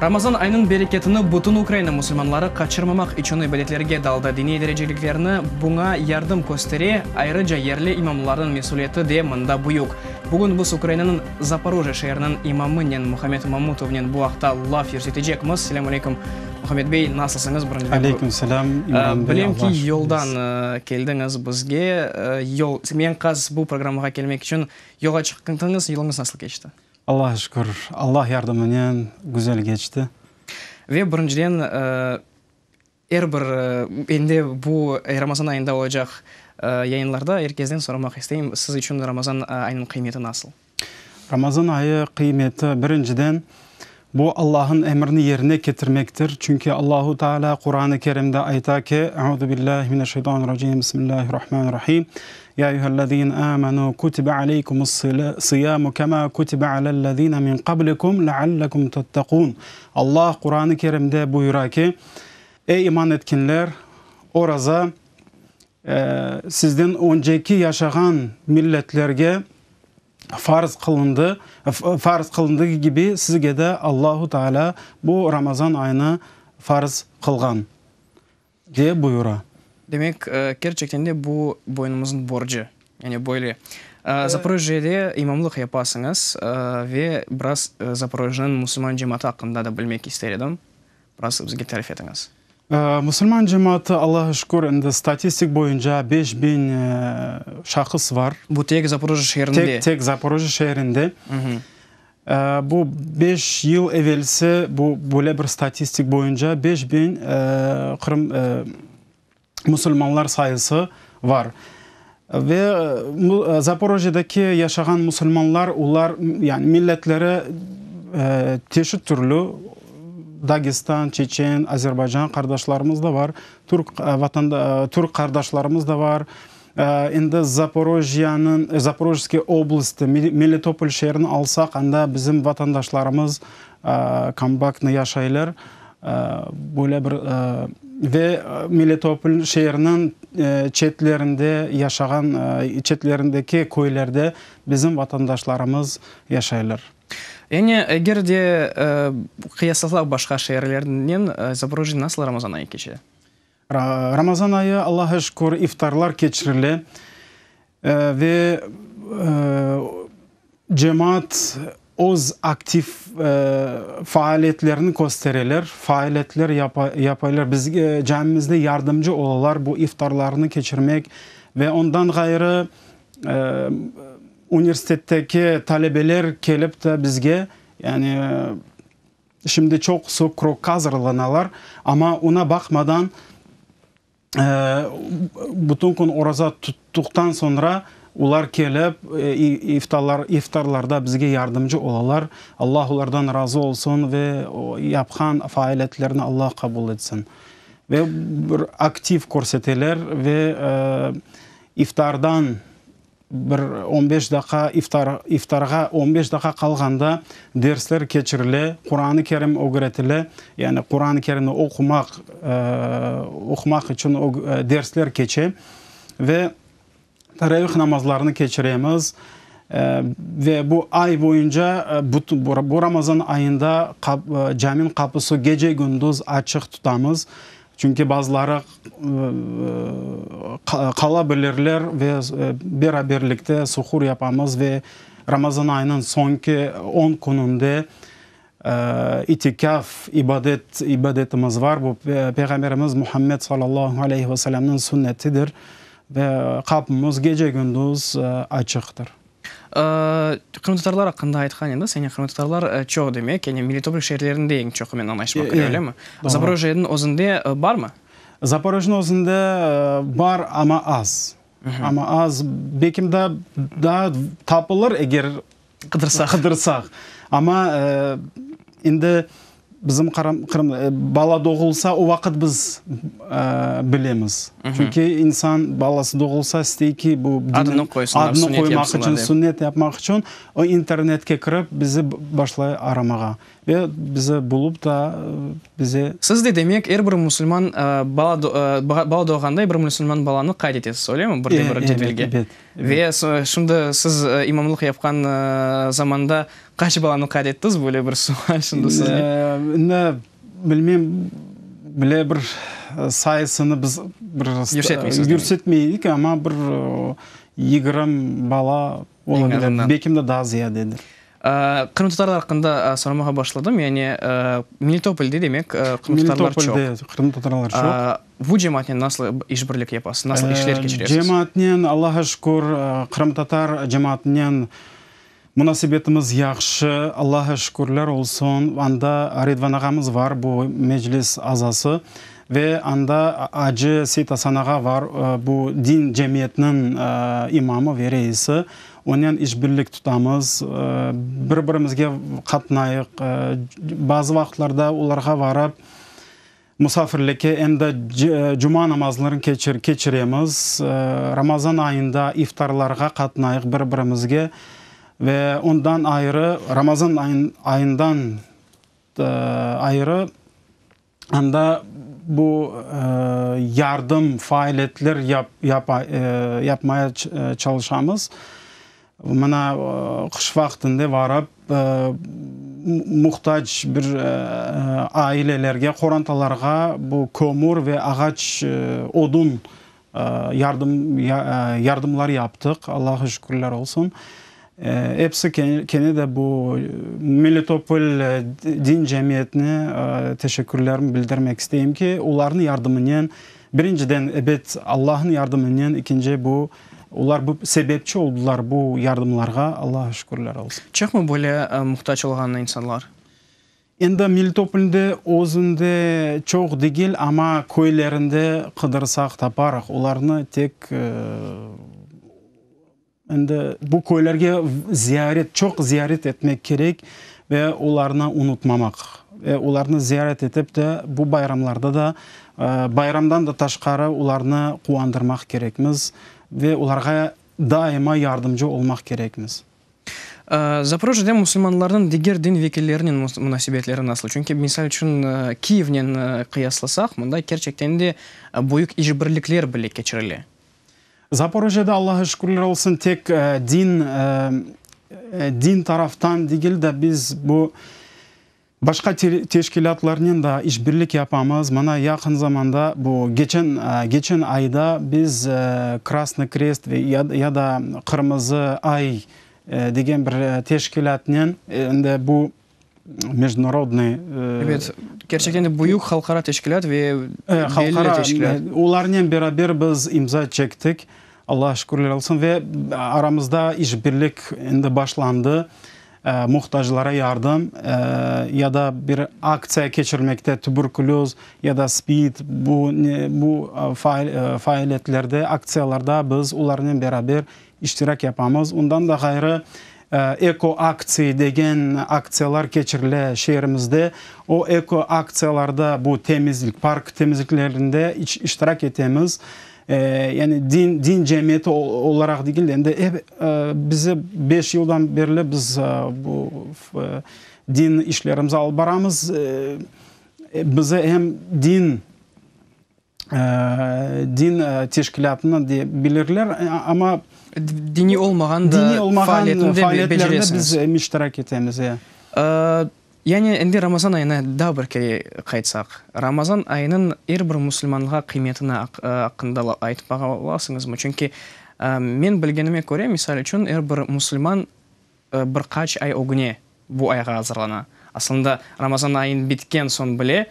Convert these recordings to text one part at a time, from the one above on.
Рамазан айының берекетini бүтін Украина мусульманлары качырмамак үчүн ибадеттерге далда диний дережеликлерини буңа ярдым көстере, айрыжа ерлі имамлардын месулиети де мында буюк. Бүгүн биз Украинанын Запорожье шаарынын имамынен Мухаммед Мамутовнен бу акта лав жүргүзөжекмиз. Ассаламу алейкум, Мухаммед бей, насылсыңыз? Алейкум салам. Билем ки жолдан келдиңиз бизге. Мен казыр бу программага келмек үчүн жолго чыккандыңыз, жолуңуз насыл кечти? Аллах шүкүр, Аллах ярдымынан güzel geçti. Ve birinciden endi bu Ramazan ayında olacak yayınlarda herkesten sormak isteyim. Siz için Ramazan ayının kıymeti nasıl? Ramazan ayı kıymeti birinciden bu Allah'ın emrini yerine getirmektir. Çünkü Allahu Teala Kur'an-ı Kerim'de ayta ki Euzubillahimineşşeytanirracim. Bismillahirrahmanirrahim. Ya eyyühellezine amenu kutibe aleykumus-siyamu kema kutibe alellezine min qablikum leallekum tettekun. Allah Kur'an-ı Kerim'de buyuruyor ki ey iman etkinler, oraza sizden önceki yaşayan milletlerge farz kılındığı gibi sizge de Allahu Teala bu Ramazan ayını farz kılgan diye buyuruyor. Demek gerçekten de bu boynumuzun borcu. Yani böyle Запорожье'de imamlık yapasınız ve biraz Запорожье'nin Müslüman cemaati hakkında da bilmek istedim. Biraz bizge tarif ediniz. Müslüman cemaati Allah'a şükür statistik boyunca 5000 şahıs var. Bu tek Запорожье şehrinde. Tek Запорожье şehrinde. Bu 5 yıl evvelsi bu böyle bir statistik boyunca 5000 Müslümanlar sayısı var. Ve Запорожье'deki yaşayan Müslümanlar, onlar yani milletleri çeşit türlü, Dagestan, Çeçen, Azerbaycan kardeşlerimiz de var, Türk kardeşlerimiz de var. Indi Запорожье oblasti, Melitopol şehrini alsak, anda bizim vatandaşlarımız Kambakt'ını yaşayırlar. Böyle bir ve Melitopol şehrinin çetlerinde yaşayan, çetlerindeki köylerde bizim vatandaşlarımız yaşayırlar. Yani eğer de kıyaslasak başka şehirlerden Запорожье nasıl Ramazan ayı geçiyor? Ramazan ayı Allah'a şükür iftarlar geçirilir ve cemaat öz aktif faaliyetlerini gösterirler, faaliyetler yaparlar. Biz camimizde yardımcı olurlar bu iftarlarını geçirmek ve ondan gayrı üniversitedeki talebeler gelip de bizge yani şimdi çok sık krok hazırlanırlar ama ona bakmadan bütün gün oraza tuttuktan sonra ular gelip iftarlarda bizge yardımcı olarlar. Allah onlardan razı olsun ve o yapılan faaliyetlerini Allah kabul etsin. Ve bir aktif görseteler ve iftardan bir 15 dakika iftarga 15 dakika kalganda dersler geçirilir, Kur'an-ı Kerim öğretilir. Yani Kur'an-ı Kerim'i okumak için dersler geçer ve teravih namazlarını geçiremiz. Ve bu ay boyunca bu Ramazan ayında caminin kapısı gece gündüz açık tutamız. Çünkü bazıları kalabilirler ve beraberlikte suhur yapamız ve Ramazan ayının sonki 10 gününde itikaf ibadetimiz var. Bu Peygamberimiz Muhammed sallallahu aleyhi ve sellem'in sünnetidir ve kapımız gece gündüz açıktır. Kırmızıtarlar hakkında aytkan endi, seni kırmızıtarlar çok demek, yani Melitopol şehirlerinde en çok men anlaşmak öyle mi? Запорожье'nin özünde var mı? Запорожье'nin özünde var ama az. Ama az. Belki de daha tapılır eğer kıdırsak. Ama indi bizim bala doğulsa o vakit biz bilemiz. Çünkü insan balası doğulsa isteği ki bu adını koymak için, sünnet yapmak için o internete kirip bizi başlay aramağa. ve bize bulup da bize... Siz de demek bir musulman bala doğganda bir musulman balаны kayıt etesiz, öyle mi? Bir cedvelge. Ve şimdi siz imamlık yapkan zamanda kaç balаны kayıt ettiniz böyle bir sual şimdi sizce? Ne bilmem, bile bir sayısını biz görsetmeydik ama bir 20 bala olabilir. Belki de daha ziyadedir. Kırımtatarlar hakkında sormaya başladım. Yani Melitopol'de demek Kırımtatarlar çok. Kırımtatarlar çok. Bu cemaatle nasıl işbirlik yapasın? Nasıl işler geçiriyorsunuz? Cemaatle Allah'a şükür Kırımtatar cemaatle münasebetimiz yaxşı. Allah'a şükürler olsun. Anda Ridvan ağamız var, bu meclis azası. Ve anda Acı Seyit Hasan ağa var, bu din cemiyetinin imamı ve reisi. Onun işbirlik tutamız, bir-birimizge katnayık, bazı vaxtlarda ularga varıp musafirlikке hem de cuma namazlarını keçiremiz. Ramazan ayında iftarlarga katnayık bir-birimizge ve ondan ayrı, Ramazan ayından ayrı anda bu yardım faaliyetler yapmaya çalışamız. Mana kış vaxtında varıp muhtaç bir ailelerge, korantalarga bu kömür ve ağaç odun yardımlar yaptık. Allah'a şükürler olsun. Hepsi kendi de bu Melitopol din cemiyetine teşekkürlerimi bildirmek isteyeyim ki onların yardımının birinciden evet Allah'ın yardımının, ikinci bu onlar bu sebepçi oldular bu yardımlarga. Allah'a şükürler olsun. Çok mu böyle muhtaç olan insanlar? Endi Melitopol'de özünde çok değil ama köylerinde kıdırsak taparak onlarını tek endi bu köylerge çok ziyaret etmek gerek ve onlarını unutmamak. Ve onlarını ziyaret edip de bu bayramlarda da bayramdan da taşqarı onlarını kuvandırmak gerekmiz ve onlara daima yardımcı olmak gerekmiz. Zaporojye'de Müslümanların diğer din vekillerinin münasebetleri nasıl? Çünkü misal için Kiev'den kıyaslasak, bunda gerçekten de büyük işbirlikler birlik geçirili. Zaporojye'de Allah'a şükürler olsun tek din taraftan değil de biz bu başka teşkilatlarının da işbirlik yapamız. Mana yakın zamanda bu geçen ayda biz Krasny Krest ve ya da Kırmızı Ay degen bir teşkilatının bu международный evet, gerçekten de büyük halkara teşkilat ve belli teşkilat. Onlarla beraber biz imza çektik. Allah'a şükürler olsun ve aramızda işbirlik başlandı. Muhtaçlara yardım ya da bir aksiya geçirmekte tüberküloz ya da SPID bu faaliyetlerde, aksiyalarda biz onlarla beraber iştirak yapamız. Ondan da gayrı eko aksiya degen aksiyalar geçirile şehrimizde. O eko aksiyalarda bu temizlik, park temizliklerinde iştirak etemiz. Yani din cemiyeti olarak değil de bize 5 yıldan beri biz bu din işlerimizi alıp baramız. Bize hem din teşkilatını bilirler ama dini olmayan faaliyetlerinde biz iştirak etemiz. Yani endi Ramazan ayına daha bir kere kaytsak, Ramazan ayının bir Müslümanlığa kıymetini hakkında aytmak olasınız mı? Çünkü men bilgenime göre misal için bir Müslüman birkaç ay ögne bu ayga hazırlana. Aslında Ramazan ayın bitken son bile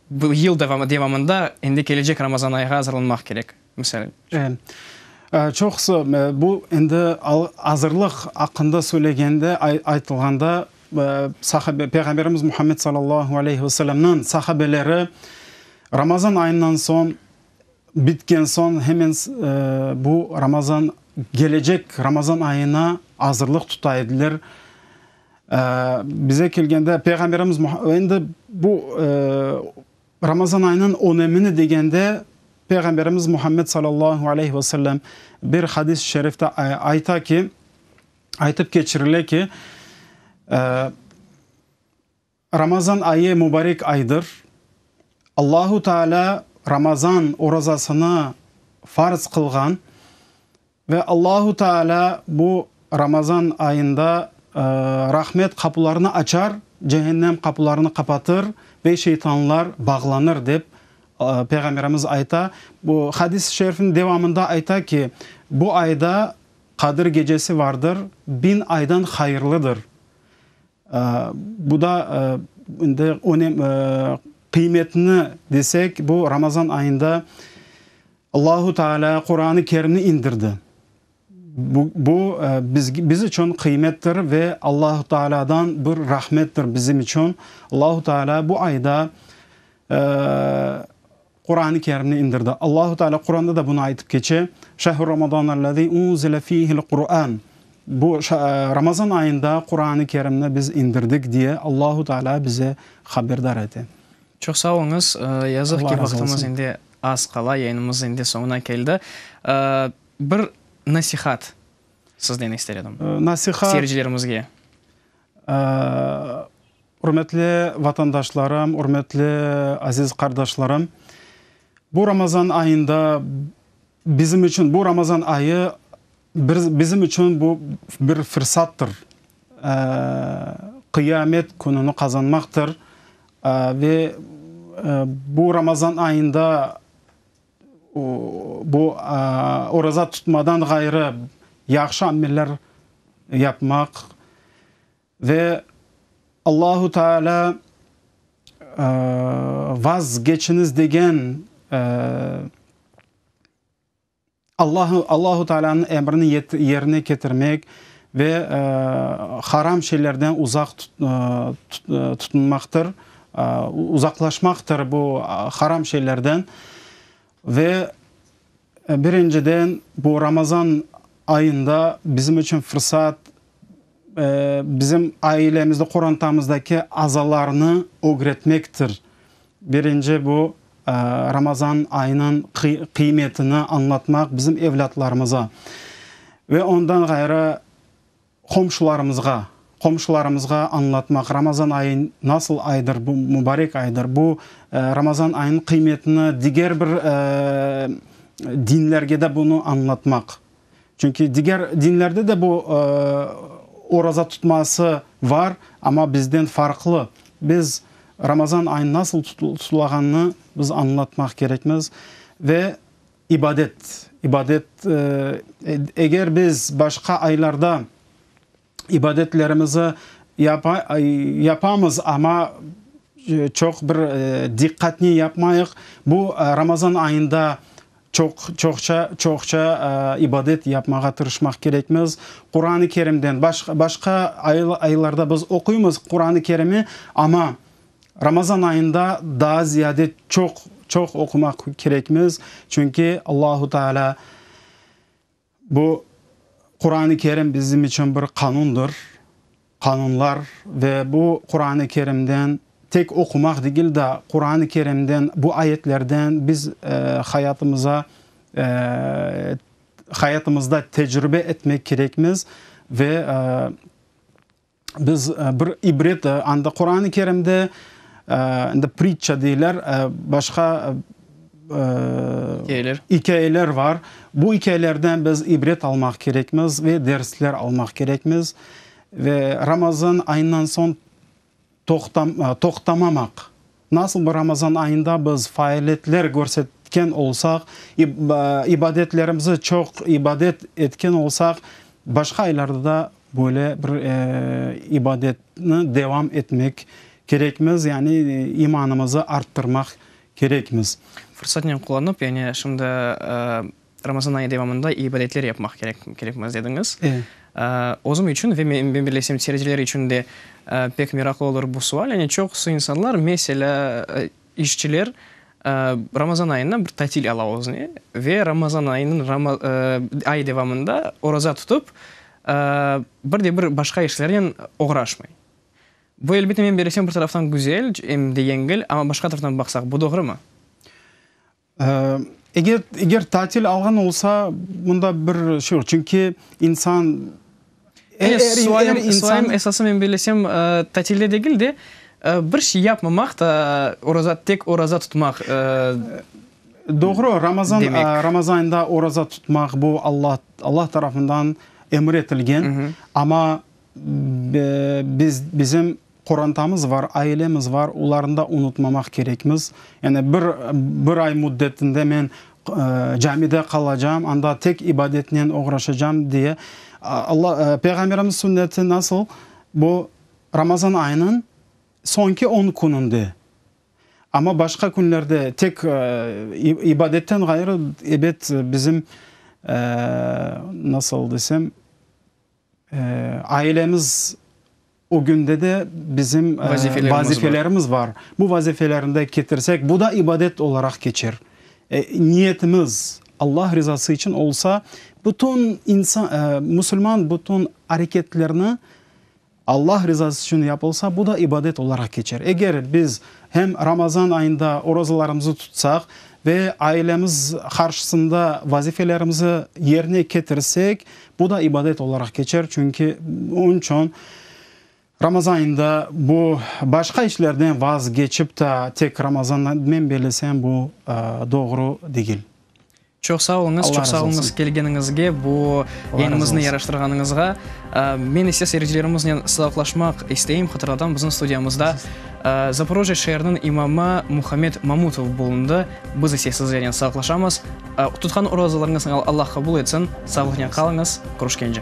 bu yıl devamında endi gelecek Ramazan ayga hazırlanmak gerek. Misal. Çok bu endi hazırlık hakkında söylegende aytılganda Peygamberimiz Muhammed sallallahu aleyhi ve sellem'nin sahabeleri Ramazan ayından son bitken son hemen bu gelecek Ramazan ayına hazırlık tutaydılar. Bize kelgende Peygamberimiz endi bu Ramazan ayının önemini degende Peygamberimiz Muhammed sallallahu aleyhi ve sellem bir hadis-i şerifte aytıp geçirile ki Ramazan ayı mübarek aydır. Allahu Teala Ramazan orazasını farz kılgan ve Allahu Teala bu Ramazan ayında rahmet kapılarını açar, cehennem kapılarını kapatır ve şeytanlar bağlanır deyip Peygamberimiz ayta. Bu hadis-i şerifin devamında ayta ki bu ayda Kadir gecesi vardır, 1000 aydan hayırlıdır. Bu da kıymetini desek bu Ramazan ayında Allahu Teala Kur'an-ı Kerim'i indirdi. Bu biz için kıymettir ve Allahu Teala'dan bir rahmettir bizim için. Allahu Teala bu ayda Kur'an-ı Kerim'i indirdi. Allahu Teala Kur'an'da da bunu aytıp geçe. Şehr Ramazan'ellezî unzile fîhil Kur'an. Bu Ramazan ayında Kur'an-ı Kerim'le biz indirdik diye Allahu Teala bize haberdar etti. Çok sağ olunuz. Yazık ki vaktimiz şimdi az kala, yayınımız şimdi sonuna geldi. Bir nasihat sizden istedim. Nasihat seyircilerimizge. Hürmetli vatandaşlarım, hürmetli aziz kardeşlerim. Bu Ramazan ayında bizim için bu Ramazan ayı bizim için bu bir fırsattır. Kıyamet gününü kazanmaktır. Ve bu Ramazan ayında bu oruza tutmadan gayrı yaxşı ameller yapmak ve Allahu Teala vazgeçiniz degen Allahu Teala'nın emrini yerine getirmek ve haram şeylerden uzak tutunmaktır. Uzaklaşmaktır bu haram şeylerden ve birinciden bu Ramazan ayında bizim için fırsat bizim ailemizde, Kur'an'ımızdaki azalarını öğretmektir. Birinci bu Ramazan ayının kıymetini anlatmak bizim evlatlarımıza ve ondan gayrı komşularımızga anlatmak. Ramazan ayı nasıl aydır, bu mübarek aydır. Bu Ramazan ayının kıymetini diğer bir dinlerge de bunu anlatmak. Çünkü diğer dinlerde de bu oruza tutması var ama bizden farklı. Biz Ramazan ayı nasıl tutulacağını biz anlatmak gerekmez ve ibadet eğer biz başka aylarda ibadetlerimizi yapamız ama çok bir dikkatli yapmayız. Bu Ramazan ayında çokça ibadet yapmaya tırışmak gerekmez. Kur'an-ı Kerim'den başka aylarda biz okuyumuz Kur'an-ı Kerim'i ama Ramazan ayında daha ziyade çok okumak gerekmez. Çünkü Allahu Teala bu Kur'an-ı Kerim bizim için bir kanunlar ve bu Kur'an-ı Kerim'den tek okumak değil de Kur'an-ı Kerim'den bu ayetlerden biz hayatımızda tecrübe etmek gerekmez ve biz bir ibret anda Kur'an-ı Kerim'de pritça deyirlər, başka hikayeler var. Bu hikayelerden biz ibret almak gerekmez ve dersler almak gerekmez ve Ramazan ayından son toxtamamak. Nasıl bir Ramazan ayında biz faaliyetler görsetken olsak, ibadetlerimizi çok ibadet etken olsak, başka aylarda da böyle bir ibadetini devam etmek gerekmez. Yani imanımızı arttırmak gerekmez. Fırsatını kullanıp yani şimdi Ramazan ayı devamında ibadetler yapmak gerekmez dediniz. Evet. Ozum için ve ben birleşim seyircileri için de pek meraklı olur bu sual. Yani çok insanlar mesela işçiler Ramazan ayında bir tatil alıyoruz ve Ramazan ayının ay devamında oruza tutup bir başka işlerle uğraşmayın. Bu elbette ben birleşim bir taraftan güzel hem de yengil ama başka taraftan baksak bu doğru mu? Eğer tatil algan olsa bunda bir şey olur. Çünkü insan sualım esasım ben birleşim tatilde değil de Bir şey yapmamak da tek orazа tutmak. Doğru, Demek. Ramazan ayında orazа tutmak bu Allah tarafından emretilgen. Ama bizim Kur'an'ımız var, ailemiz var. Onların da unutmamak gerekmiz. Yani bir ay müddetinde ben camide kalacağım, anda tek ibadetle uğraşacağım diye. Peygamberimiz sünneti nasıl? Bu Ramazan ayının sonki 10 gününde. Ama başka günlerde tek ibadetten gayrı bizim nasıl desem ailemiz o günde de bizim vazifelerimiz var. Bu vazifelerinde getirsek bu da ibadet olarak geçer. Niyetimiz Allah rızası için olsa bütün Müslüman bütün hareketlerini Allah rızası için yapılsa bu da ibadet olarak geçer. Eğer biz hem Ramazan ayında oruçlarımızı tutsak ve ailemiz karşısında vazifelerimizi yerine getirsek bu da ibadet olarak geçer. Çünkü onun için Ramazan ayında bu başka işlerden vazgeçip de tek Ramazan'dan ben belirlesem bu doğru değil. Çok sağ olunuz, çok sağ olunuz gelgeningizge, bu yayınımızı yaraştırganingizga. Men ise seyircilerimizle sağlaşmak isteyim. Hatırladan bizim stüdyamızda Zaporojye şehrinin imamı Muhammed Mamutov bulundu. Biz ise sizlerle sağlaşamız. Tutkan oruçlarınızı Allah kabul etsin. Sağlıkla kalınız. Görüşkence.